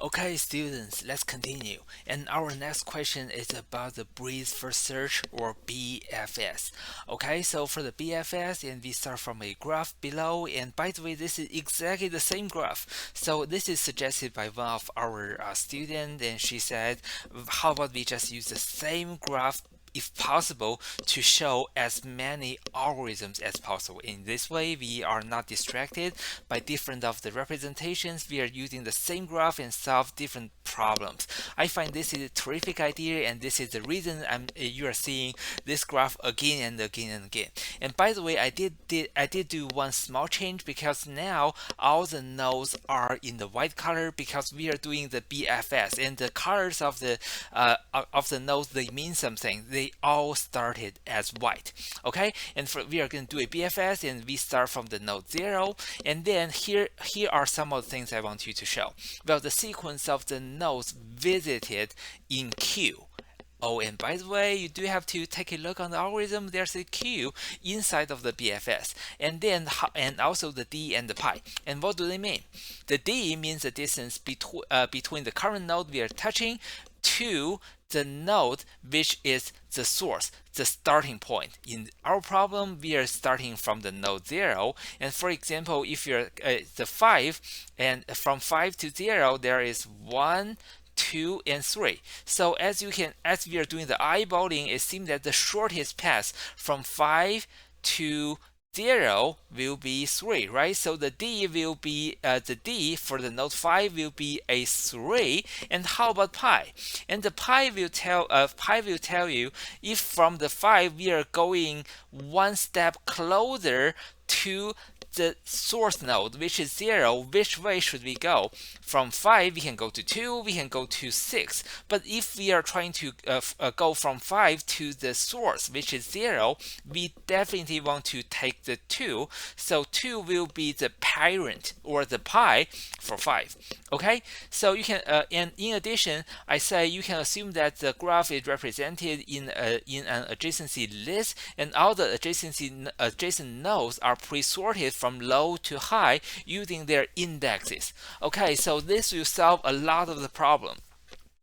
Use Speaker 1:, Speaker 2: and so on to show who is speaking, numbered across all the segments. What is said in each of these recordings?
Speaker 1: Okay, students, let's continue. And our next question is about the breadth first search or BFS. Okay, so for the BFS, and we start from a graph below. And by the way, this is exactly the same graph. So this is suggested by one of our students, and she said, how about we just use the same graph if possible, to show as many algorithms as possible. In this way, we are not distracted by different of the representations. We are using the same graph and solve different problems. I find this is a terrific idea, and this is the reason you are seeing this graph again and again and again. And by the way, I did do one small change because now all the nodes are in the white color because we are doing the BFS, and the colors of the nodes, they mean something. They all started as white. Okay, and we are going to do a BFS, and we start from the node 0, and then here are some of the things I want you to show. Well, the sequence of the nodes visited in queue. Oh, and by the way, you do have to take a look on the algorithm. There's a queue inside of the BFS, and then and also the D and the pi. And what do they mean? The D means the distance between the current node we are touching to the node which is the source, the starting point. In our problem, we are starting from the node 0. And for example, if you're the 5, and from 5 to 0, there is 1, 2, and 3. So as we are doing the eyeballing, it seems that the shortest path from 5 to 0 will be 3, right? So the D will be the D for the node 5 will be a 3. And how about pi? And the pi will tell you if from the 5 we are going one step closer to the source node, which is 0, which way should we go? From 5, we can go to 2, we can go to 6. But if we are trying to go from 5 to the source, which is 0, we definitely want to take the 2. So 2 will be the parent or the pi for 5. Okay, so you can, and in addition, I say you can assume that the graph is represented in an adjacency list, and all the adjacent nodes are pre-sorted from low to high using their indexes. Okay, so this will solve a lot of the problem.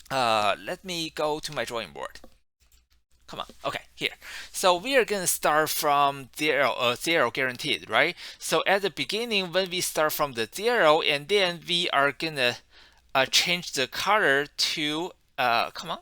Speaker 1: Let me go to my drawing board. Come on. Okay, here. So we are going to start from 0 guaranteed, right? So at the beginning, when we start from the 0, and then we are going to change the color to, come on.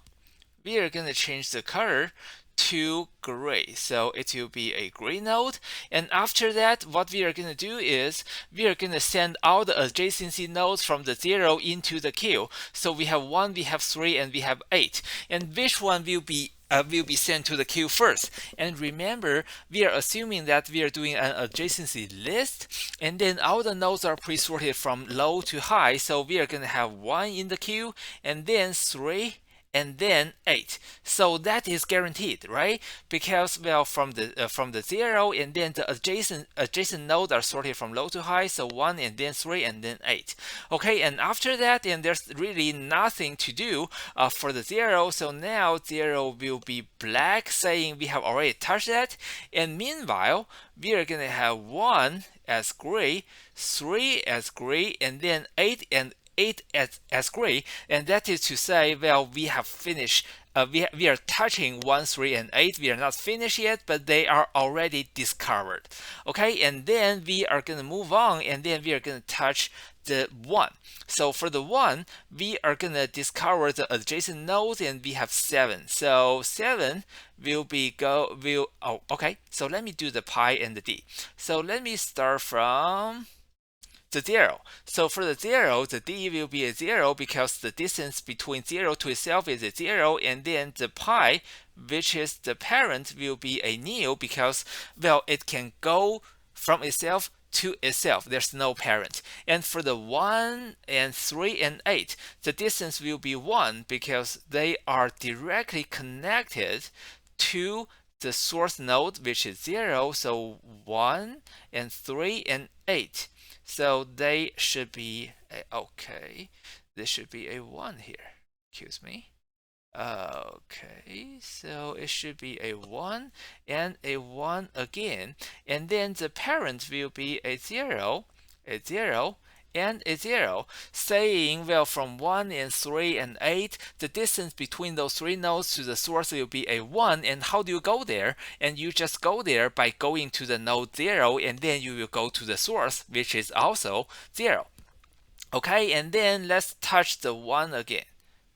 Speaker 1: We are going to change the color to gray. So it will be a gray node. And after that, what we are going to do is we are going to send all the adjacency nodes from the 0 into the queue. So we have 1, we have 3, and we have 8. And which one will be sent to the queue first? And remember, we are assuming that we are doing an adjacency list, and then all the nodes are pre-sorted from low to high. So we are going to have 1 in the queue, and then 3, and then 8. So that is guaranteed, right? Because, well, from the 0, and then the adjacent nodes are sorted from low to high, so 1, and then 3, and then 8. Okay, and after that, and there's really nothing to do for the 0. So now 0 will be black, saying we have already touched that. And meanwhile, we are going to have 1 as gray, 3 as gray, and then 8 as gray, and that is to say, well, we have finished. We are touching 1, 3, and 8. We are not finished yet, but they are already discovered. Okay, and then we are going to move on, and then we are going to touch the 1. So for the 1, we are going to discover the adjacent nodes, and we have 7. So 7 will be okay. So let me do the pi and the d. So let me start from the 0. So for the 0, the d will be a 0 because the distance between 0 to itself is a 0, and then the pi, which is the parent, will be a nil because, well, it can go from itself to itself. There's no parent. And for the 1 and 3 and 8, the distance will be 1 because they are directly connected to the source node, which is 0. So 1 and 3 and 8. So they should be okay. There should be a 1 here. Excuse me. Okay, so it should be a 1 and a 1 again. And then the parent will be a 0, and a 0, saying, well, from 1 and 3 and 8, the distance between those three nodes to the source will be a 1. And how do you go there? And you just go there by going to the node 0, and then you will go to the source, which is also 0. Okay, and then let's touch the 1 again.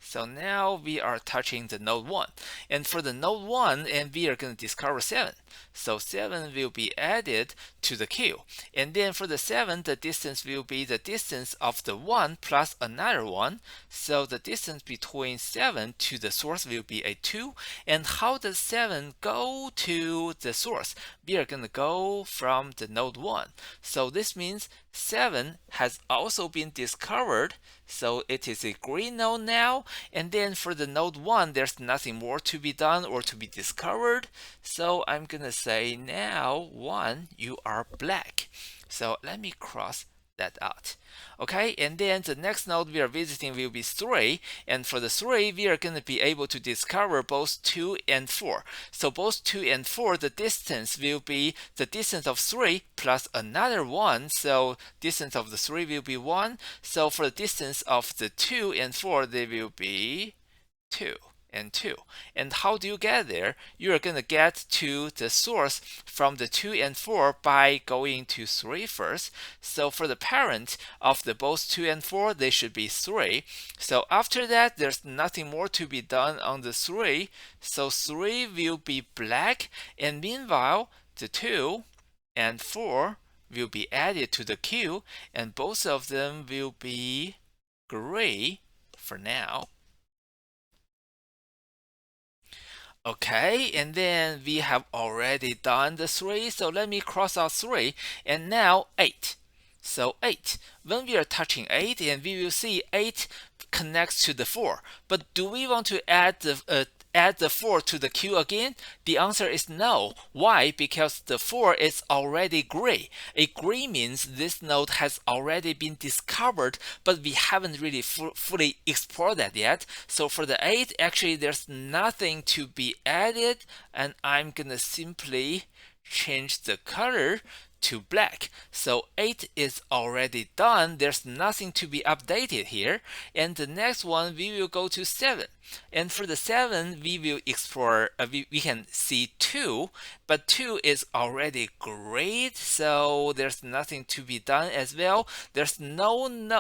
Speaker 1: So now we are touching the node 1. And for the node 1, and we are going to discover 7. So 7 will be added to the queue. And then for the 7, the distance will be the distance of the 1 plus another 1. So the distance between 7 to the source will be a 2. And how does 7 go to the source? We are going to go from the node 1. So this means 7 has also been discovered. So it is a green node now. And then for the node 1, there's nothing more to be done or to be discovered. So I'm going to say now 1, you are black. So let me cross that out. Okay, and then the next node we are visiting will be 3. And for the 3, we are going to be able to discover both 2 and 4. So both 2 and 4, the distance will be the distance of 3 plus another 1. So distance of the 3 will be 1. So for the distance of the 2 and 4, they will be 2 and 2. And how do you get there? You are going to get to the source from the 2 and 4 by going to 3 first. So for the parent of the both 2 and 4, they should be 3. So after that, there's nothing more to be done on the 3. So 3 will be black. And meanwhile, the 2 and 4 will be added to the queue. And both of them will be gray for now. Okay, and then we have already done the 3, so let me cross out 3, and now 8. So 8, when we are touching 8, and we will see 8 connects to the 4. But do we want to add the 4 to the queue again? The answer is no. Why? Because the 4 is already gray. A gray means this node has already been discovered, but we haven't really fully explored that yet. So for the 8, actually there's nothing to be added, and I'm gonna simply change the color to black. So 8 is already done. There's nothing to be updated here. And the next one, we will go to 7. And for the 7, we will explore, we can see 2, but 2 is already great. So there's nothing to be done as well. There's no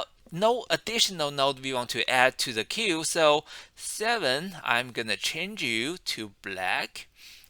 Speaker 1: additional node we want to add to the queue. So 7, I'm gonna change you to black.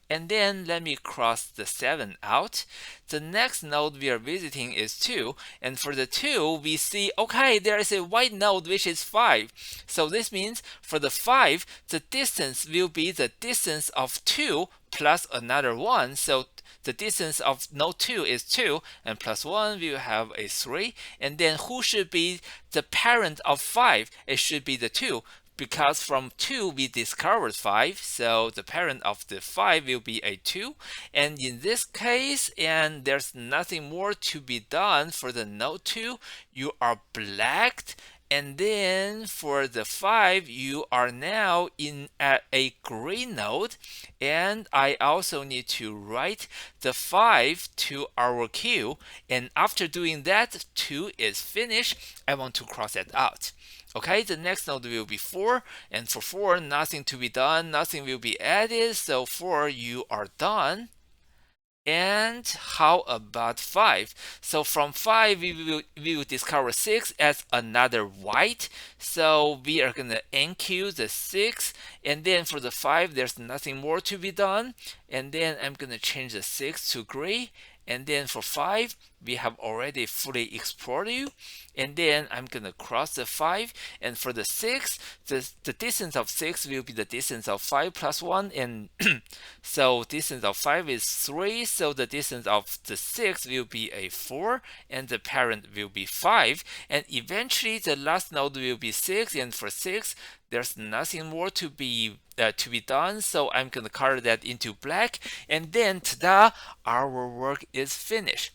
Speaker 1: And then let me cross the 7 out. The next node we are visiting is 2. And for the 2, we see, okay, there is a white node which is 5. So this means for the 5, the distance will be the distance of 2 plus another 1. So the distance of node 2 is 2, and plus 1 we will have a 3. And then who should be the parent of 5? It should be the 2. Because from 2 we discovered 5, so the parent of the 5 will be a 2. And in this case, and there's nothing more to be done for the node 2, you are blacked. And then for the 5, you are now in a green node. And I also need to write the 5 to our queue. And after doing that, 2 is finished. I want to cross that out. Okay, the next node will be 4, and for 4, nothing to be done, nothing will be added, so 4, you are done. And how about 5? So from 5, we will discover 6 as another white. So we are going to enqueue the 6. And then for the 5, there's nothing more to be done. And then I'm going to change the 6 to gray. And then for 5, we have already fully explored you. And then I'm going to cross the 5. And for the 6, the distance of 6 will be the distance of 5 plus 1. And so distance of 5 is 3. So the distance of the 6 will be a 4. And the parent will be 5. And eventually the last node will be 6. And for 6, there's nothing more to be done. So I'm going to color that into black. And then, ta-da, our work is finished.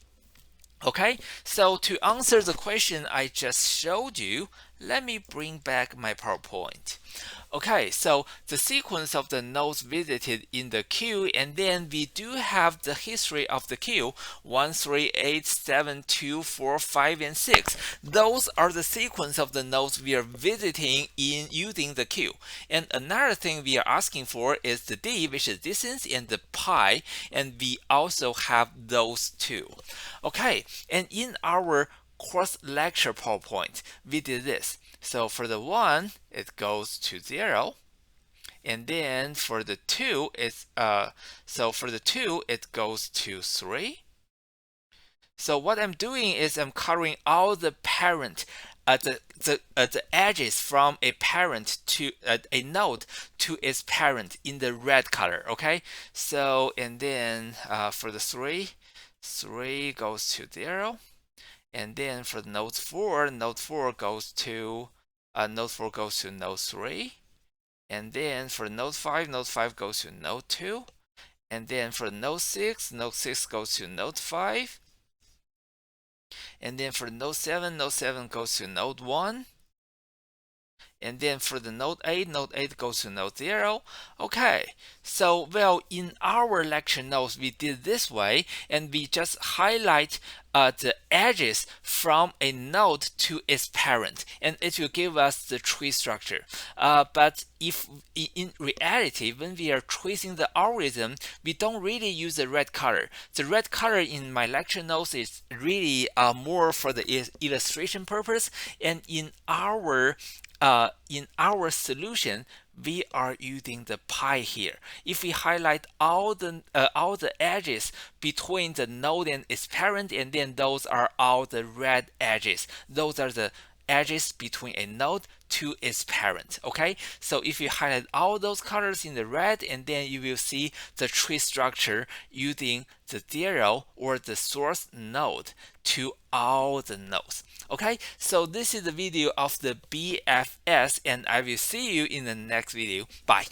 Speaker 1: Okay, so to answer the question I just showed you, let me bring back my PowerPoint. Okay, so the sequence of the nodes visited in the queue, and then we do have the history of the queue 1, 3, 8, 7, 2, 4, 5, and 6. Those are the sequence of the nodes we are visiting in using the queue. And another thing we are asking for is the d, which is distance, and the pi, and we also have those two. Okay, and in our course lecture PowerPoint, we did this. So for the 1, it goes to 0. And then for the 2, it goes to 3. So what I'm doing is I'm covering all the parent, the edges from a parent to a node to its parent in the red color. Okay. So and then for the 3 goes to 0. And then for node 4 goes to node 3. And then for node 5 goes to node 2. And then for node 6 goes to node 5. And then for node 7 goes to node 1. And then for the node 8 goes to node 0. Okay, so well, in our lecture notes, we did this way, and we just highlight the edges from a node to its parent, and it will give us the tree structure. But if in reality, when we are tracing the algorithm, we don't really use the red color. The red color in my lecture notes is really more for the illustration purpose, and in our solution, we are using the pi here. If we highlight all the edges between the node and its parent, and then those are all the red edges. Those are the edges between a node to its parent. Okay, so if you highlight all those colors in the red, and then you will see the tree structure using the 0 or the source node to all the nodes. Okay, so this is the video of the BFS, and I will see you in the next video. Bye.